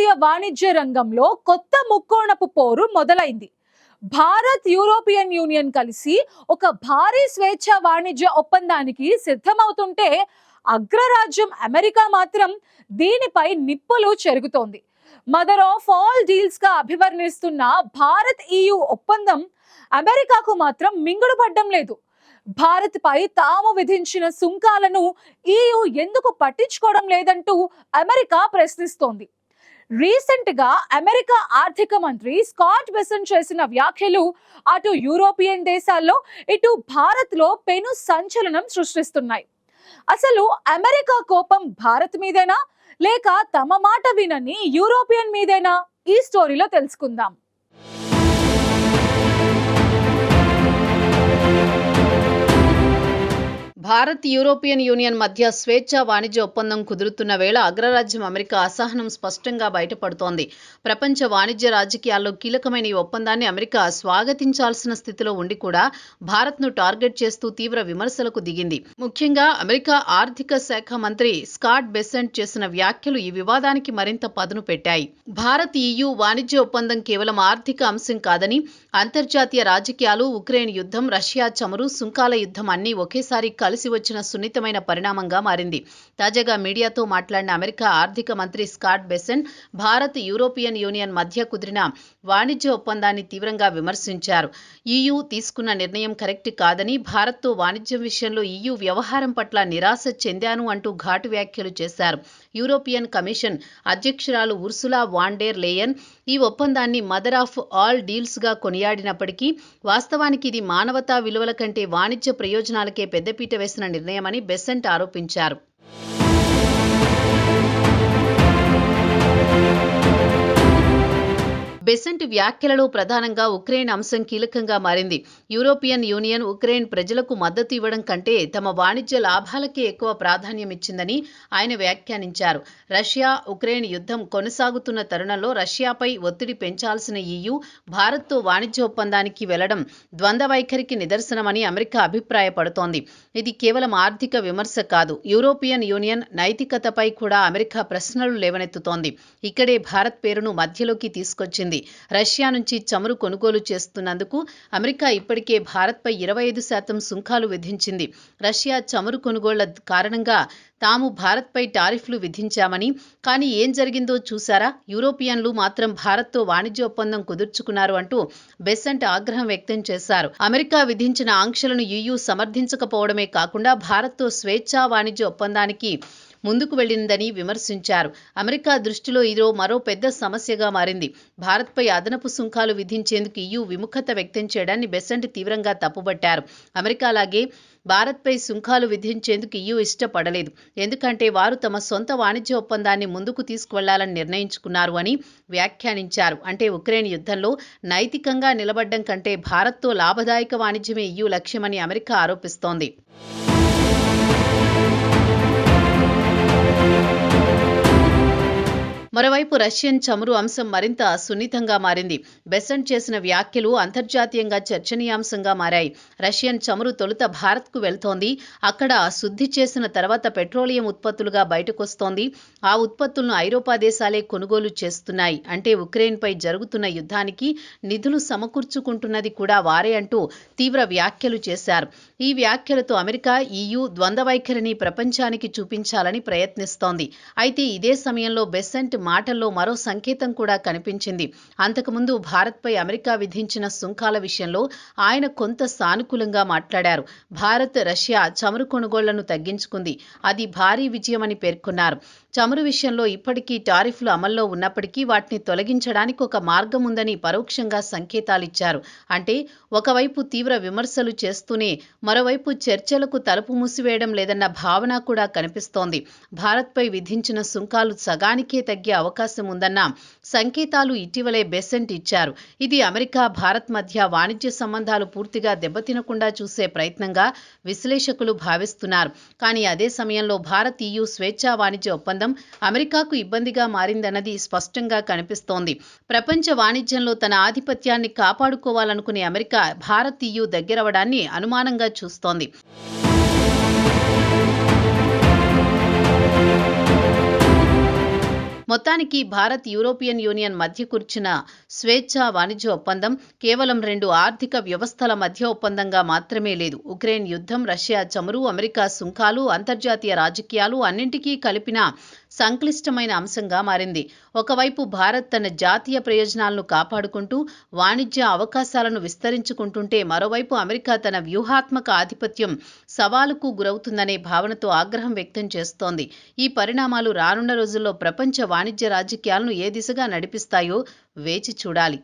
అంతర్జాతీయ వాణిజ్య రంగంలో కొత్త ముక్కోణపు పోరు మొదలైంది. భారత్, యూరోపియన్ యూనియన్ కలిసి ఒక భారీ స్వేచ్ఛ వాణిజ్య ఒప్పందానికి సిద్ధమవుతుంటే అగ్రరాజ్యం అమెరికా మాత్రం దీనిపై నిప్పులు చెరుగుతోంది. మదర్ ఆఫ్ ఆల్ డీల్స్ గా అభివర్ణిస్తున్న భారత్ EU ఒప్పందం అమెరికాకు మాత్రం మింగుడుపడ్డం లేదు. భారత్ పై తాము విధించిన సుంకాలను EU ఎందుకు పట్టించుకోవడం లేదంటూ అమెరికా ప్రశ్నిస్తోంది. రీసెంట్ గా అమెరికా ఆర్థిక మంత్రి స్కాట్ బెసెంట్ చేసిన వ్యాఖ్యలు అటు యూరోపియన్ దేశాల్లో ఇటు భారత్ లో పెను సంచలనం సృష్టిస్తున్నాయి. అసలు అమెరికా కోపం భారత్ మీదేనా లేక తమ మాట వినని యూరోపియన్ మీదేనా? ఈ స్టోరీలో తెలుసుకుందాం. భారత్, యూరోపియన్ యూనియన్ మధ్య స్వేచ్ఛా వాణిజ్య ఒప్పందం కుదురుతున్న వేళ అగ్రరాజ్యం అమెరికా అసహనం స్పష్టంగా బయటపడుతోంది. ప్రపంచ వాణిజ్య రాజకీయాల్లో కీలకమైన ఈ ఒప్పందాన్ని అమెరికా స్వాగతించాల్సిన స్థితిలో ఉండి కూడా భారత్ను టార్గెట్ చేస్తూ తీవ్ర విమర్శలకు దిగింది. ముఖ్యంగా అమెరికా ఆర్థిక శాఖ మంత్రి స్కాట్ బెసెంట్ చేసిన వ్యాఖ్యలు ఈ వివాదానికి మరింత పదును పెట్టాయి. భారత్ EU వాణిజ్య ఒప్పందం కేవలం ఆర్థిక అంశం కాదని, అంతర్జాతీయ రాజకీయాలు, ఉక్రెయిన్ యుద్ధం, రష్యా చమురు, సుంకాల యుద్ధం అన్నీ ఒకేసారి కలిసి వచ్చిన సున్నితమైన పరిణామంగా మారింది. తాజాగా మీడియాతో మాట్లాడిన అమెరికా ఆర్థిక మంత్రి Scott Besant Bharat, European union మధ్య కుదిరిన వాణిజ్య ఒప్పందాన్ని తీవ్రంగా విమర్శించారు. EU తీసుకున్న నిర్ణయం కరెక్ట్ కాదని, భారత్తో వాణిజ్యం విషయంలో EU వ్యవహారం పట్ల నిరాశ చెందాను అంటూ ఘాటు వ్యాఖ్యలు చేశారు. యూరోపియన్ కమిషన్ అధ్యక్షురాలు ఉర్సులా వాన్ డెర్ లేయన్ ఈ ఒప్పందాన్ని మదర్ ఆఫ్ ఆల్ డీల్స్ గా కొనియాడినప్పటికీ వాస్తవానికి ఇది మానవతా విలువల కంటే వాణిజ్య ప్రయోజనాలకే పెద్దపీట వేసిన నిర్ణయమని బెసెంట్ ఆరోపించారు. బెసెంట్ వ్యాఖ్యలలో ప్రధానంగా ఉక్రెయిన్ అంశం కీలకంగా మారింది. యూరోపియన్ యూనియన్ ఉక్రెయిన్ ప్రజలకు మద్దతు ఇవ్వడం కంటే తమ వాణిజ్య లాభాలకే ఎక్కువ ప్రాధాన్యం ఇచ్చిందని ఆయన వ్యాఖ్యానించారు. రష్యా ఉక్రెయిన్ యుద్ధం కొనసాగుతున్న తరుణంలో రష్యాపై ఒత్తిడి పెంచాల్సిన EU భారత్తో వాణిజ్య ఒప్పందానికి వెళ్లడం ద్వంద్వ వైఖరికి నిదర్శనమని అమెరికా అభిప్రాయపడుతోంది. ఇది కేవలం ఆర్థిక విమర్శ కాదు, యూరోపియన్ యూనియన్ నైతికతపై కూడా అమెరికా ప్రశ్నలు లేవనెత్తుతోంది. ఇక్కడే భారత్ పేరును మధ్యలోకి తీసుకొచ్చింది. రష్యా నుంచి చమురు కొనుగోలు చేస్తున్నందుకు అమెరికా ఇప్పటికే భారత్పై 25% సుంకాలు విధించింది. రష్యా చమురు కొనుగోళ్ల కారణంగా తాము భారత్పై టారిఫ్లు విధించామని, కానీ ఏం జరిగిందో చూశారా? యూరోపియన్లు మాత్రం భారత్తో వాణిజ్య ఒప్పందం కుదుర్చుకున్నారు అంటూ బెసెంట్ ఆగ్రహం వ్యక్తం చేశారు. అమెరికా విధించిన ఆంక్షలను EU సమర్థించకపోవడమే కాకుండా భారత్తో స్వేచ్ఛా వాణిజ్య ఒప్పందానికి ముందుకు వెళ్లిందని విమర్శించారు. అమెరికా దృష్టిలో ఇది మరో పెద్ద సమస్యగా మారింది. భారత్పై అదనపు సుంకాలు విధించేందుకు EU విముఖత వ్యక్తం చేయడాన్ని బెసెంట్ తీవ్రంగా తప్పుబట్టారు. అమెరికాలాగే భారత్పై సుంకాలు విధించేందుకు EU ఇష్టపడలేదు. ఎందుకంటే వారు తమ సొంత వాణిజ్య ఒప్పందాన్ని ముందుకు తీసుకువెళ్లాలని నిర్ణయించుకున్నారు అని వ్యాఖ్యానించారు. అంటే ఉక్రెయిన్ యుద్ధంలో నైతికంగా నిలబడ్డం కంటే భారత్తో లాభదాయక వాణిజ్యమే EU లక్ష్యమని అమెరికా ఆరోపిస్తోంది. మరోవైపు రష్యన్ చమురు అంశం మరింత సున్నితంగా మారింది. బెసెంట్ చేసిన వ్యాఖ్యలు అంతర్జాతీయంగా చర్చనీయాంశంగా మారాయి. రష్యన్ చమురు తొలుత భారత్కు వెళ్తోంది. అక్కడ శుద్ధి చేసిన తర్వాత పెట్రోలియం ఉత్పత్తులుగా బయటకొస్తోంది. ఆ ఉత్పత్తులను ఐరోపా దేశాలే కొనుగోలు చేస్తున్నాయి. అంటే ఉక్రెయిన్పై జరుగుతున్న యుద్ధానికి నిధులు సమకూర్చుకుంటున్నది కూడా వారే అంటూ తీవ్ర వ్యాఖ్యలు చేశారు. ఈ వ్యాఖ్యలతో అమెరికా EU ద్వంద్వ వైఖరిని ప్రపంచానికి చూపించాలని ప్రయత్నిస్తోంది. అయితే ఇదే సమయంలో బెసెంట్ మాటల్లో మరో సంకేతం కూడా కనిపించింది. అంతకుముందు భారత్పై అమెరికా విధించిన సుంకాల విషయంలో ఆయన కొంత సానుకూలంగా మాట్లాడారు. భారత్, రష్యా చమురు కొనుగోళ్లను తగ్గించుకుంది, అది భారీ విజయమని పేర్కొన్నారు. చమురు విషయంలో ఇప్పటికీ టారిఫ్లు అమల్లో ఉన్నప్పటికీ వాటిని తొలగించడానికి ఒక మార్గం ఉందని పరోక్షంగా సంకేతాలిచ్చారు. అంటే ఒకవైపు తీవ్ర విమర్శలు చేస్తూనే మరోవైపు చర్చలకు తలుపు మూసివేయడం లేదన్న భావన కూడా కనిపిస్తోంది. భారత్పై విధించిన సుంకాలు సగానికే తగ్గే అవకాశం ఉందన్న సంకేతాలు ఇటీవలే బెసెంట్ ఇచ్చారు. ఇది అమెరికా, భారత్ మధ్య వాణిజ్య సంబంధాలు పూర్తిగా దెబ్బతినకుండా చూసే ప్రయత్నంగా విశ్లేషకులు భావిస్తున్నారు. కానీ అదే సమయంలో భారత్ EU స్వేచ్ఛా వాణిజ్య ఒప్పందం అమెరికాకు ఇబ్బందిగా మారిందన్నది స్పష్టంగా కనిపిస్తోంది. ప్రపంచ వాణిజ్యంలో తన ఆధిపత్యాన్ని కాపాడుకోవాలనుకునే అమెరికా భారత్ EU దగ్గరవడాన్ని అనుమానంగా చూస్తోంది. మొత్తానికి భారత్ యూరోపియన్ యూనియన్ మధ్య కూర్చున్న స్వేచ్ఛా వాణిజ్య ఒప్పందం కేవలం 2 ఆర్థిక వ్యవస్థల మధ్య ఒప్పందంగా మాత్రమే లేదు. ఉక్రెయిన్ యుద్ధం, రష్యా చమురు, అమెరికా సుంకాలు, అంతర్జాతీయ రాజకీయాలు అన్నింటికీ కలిపిన సంక్లిష్టమైన అంశంగా మారింది. ఒకవైపు భారత్ తన జాతీయ ప్రయోజనాలను కాపాడుకుంటూ వాణిజ్య అవకాశాలను విస్తరించుకుంటుంటే, మరోవైపు అమెరికా తన వ్యూహాత్మక ఆధిపత్యం సవాలుకు గురవుతుందనే భావనతో ఆగ్రహం వ్యక్తం చేస్తోంది. ఈ పరిణామాలు రానున్న రోజుల్లో ప్రపంచ వాణిజ్య రాజకీయాలను ఏ దిశగా నడిపిస్తాయో వేచి చూడాలి.